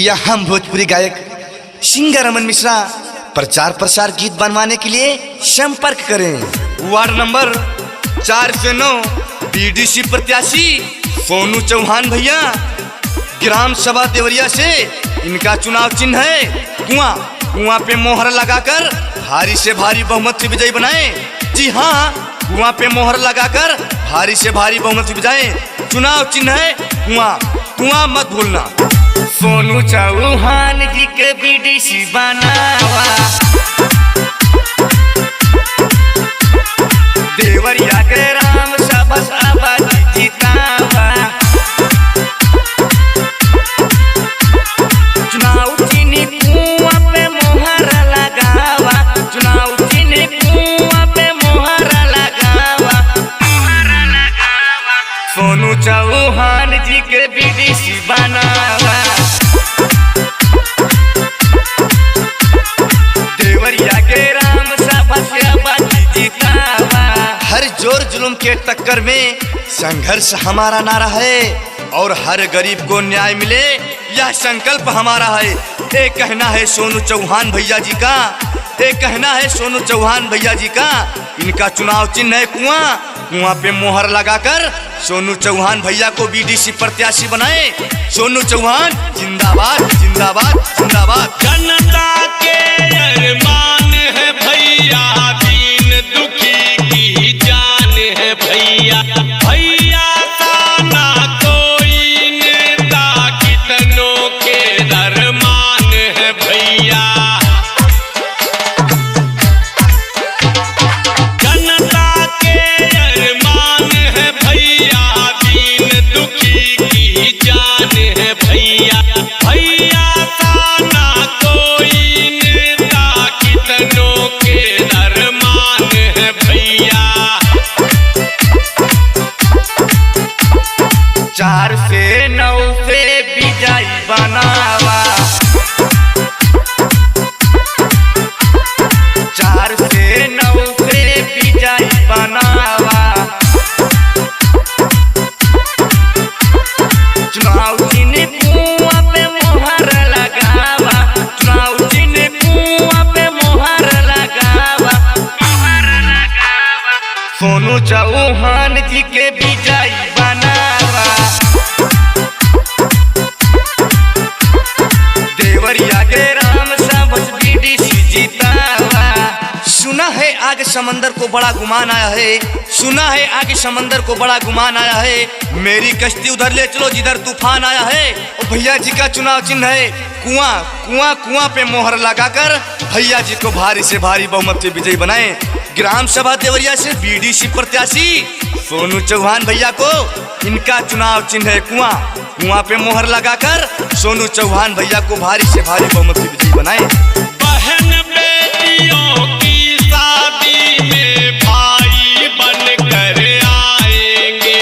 भैया हम भोजपुरी गायक सिंगर अमन मिश्रा प्रचार प्रसार गीत बनवाने के लिए संपर्क करें। वार्ड नंबर 4 से 9 बीडीसी प्रत्याशी सोनू चौहान भैया, ग्राम सभा देवरिया से इनका चुनाव चिन्ह है कुआं। कुआं पे मोहर लगाकर भारी से भारी बहुमत से विजयी बनाए। जी हाँ, कुआं पे मोहर लगाकर भारी से भारी बहुमत से विजयी। चुनाव चिन्ह है कुआं। कुआं मत भूलना। सोनू चौहान जी के बीडीसी बनावा, देवरिया के राम सभा जीतावा। चुनाव चिन्ह कुआं पे मोहर लगावा, चुनाव चिन्ह कुआं पे मोहर लगावा। सोनू चौहान जी के बीडीसी बनावा, देवरिया के राम सभा जीतावा। हर जोर जुल्म के टक्कर में संघर्ष हमारा नारा है और हर गरीब को न्याय मिले यह संकल्प हमारा है। ये कहना है सोनू चौहान भैया जी का, ये कहना है सोनू चौहान भैया जी का। इनका चुनाव चिन्ह है कुआं। कुआं पे मोहर लगाकर सोनू चौहान भैया को बीडीसी प्रत्याशी बनाए। सोनू चौहान जिंदाबाद जिंदाबाद जिंदाबाद। जनता के अरमान है भैया, दीन दुखी की जान है भैया। भैया का ना कोई नेता, कितनों के अरमान है भैया। जनता के अरमान है भैया, दीन दुखी की जान है भैया। भैया का ना कोई नेता, कितनों के अरमान है भैया। 4 से 9 से विजयी बनावा, 4 से 9 से विजयी बनावा। चुनाव चिन्ह कुआं पे मोहर लगावा, चुनाव चिन्ह कुआं पे मोहर लगावा। सोनू चौहान जी के विजयी बनावा, देवरिया के राम सभा बीडीसी जीतावा। सुना है आगे समंदर को बड़ा गुमान आया है, सुना है आगे समंदर को बड़ा गुमान आया है। मेरी कश्ती उधर ले चलो जिधर तूफान आया है। और भैया जी का चुनाव चिन्ह है कुआं। कुआं कुआं पे मोहर लगाकर भैया जी को भारी से भारी बहुमत से विजयी बनाए। ग्राम सभा देवरिया से बीडीसी प्रत्याशी सोनू चौहान भैया को इनका चुनाव चिन्ह है कुआं। कुआं पे मोहर लगाकर सोनू चौहान भैया को भारी से भारी बहुमत से विजयी बनाए। बहन बेटियों की शादी में भाई बनकर आएंगे,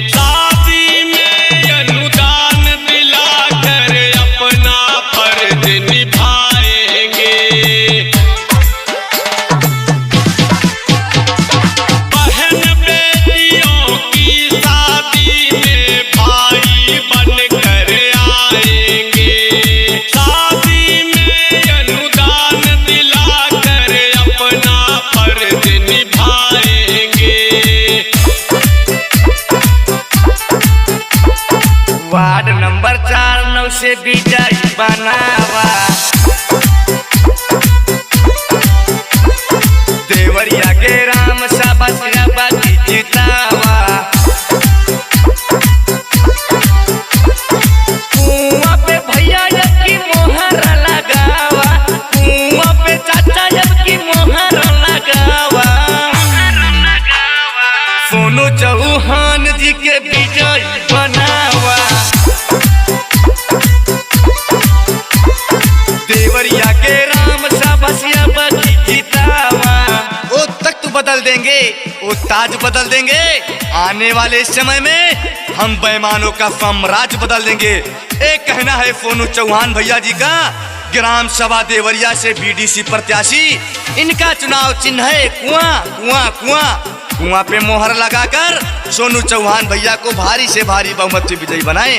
शादी में अनुदान दिलाकर अपना फर्ज निभाएंगे। बहन बेटियों की शादी में भाई बनकर आएंगे, शादी में अनुदान दिलाकर अपना फर्ज निभाएंगे। वार्ड नंबर 4 9 से विजयी बनावा, देवरिया के राम सभा जीतावा। कुआं पे भैया जब की मोहर लगावा, कुआं पे चाचा जब की मोहर लगावा। सोनू चौहान जी के विजयी बनावा, देवरिया के राम सभा जीतावा। वो तख्त बदल देंगे, वो ताज बदल देंगे। आने वाले समय में हम बेईमानों का साम्राज्य बदल देंगे। एक कहना है सोनू चौहान भैया जी का, ग्राम सभा देवरिया से बीडीसी प्रत्याशी। इनका चुनाव चिन्ह है कुआं। कुआं कुआं कुआं पे मोहर लगाकर सोनू चौहान भैया को भारी से भारी बहुमत से विजयी बनाए।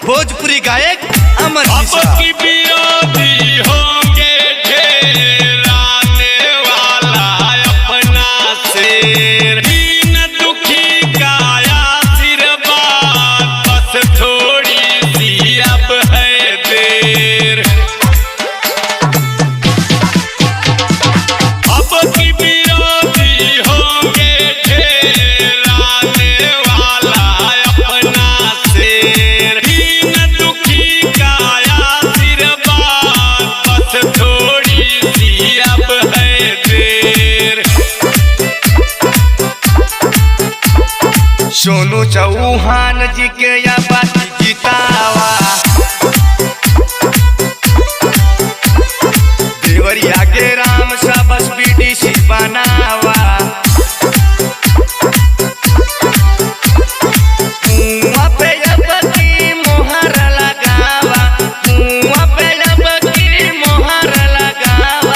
भोजपुरी गायक अमर अब मिश्रा। की विरोधी होंगे ढेर, आने वाला अपना शेर। दीन दुखी का आशीर्वाद, बस थोड़ी सी अब है देर। अब की विरोधी होंगे ढेर, आने वाला अपना शेर। दीन दुखी का आशीर्वाद, बस थोड़ी सी अब है देर। सोनू चौहान जी के या बात जितावा, देवरिया के राम सा बस बीडीसी बनावा। मुआ पे अब की मोहर लगावा, मुआ पे अब की मोहर लगावा।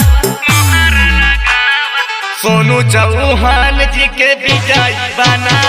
सोनू चौहान जी के विजय बना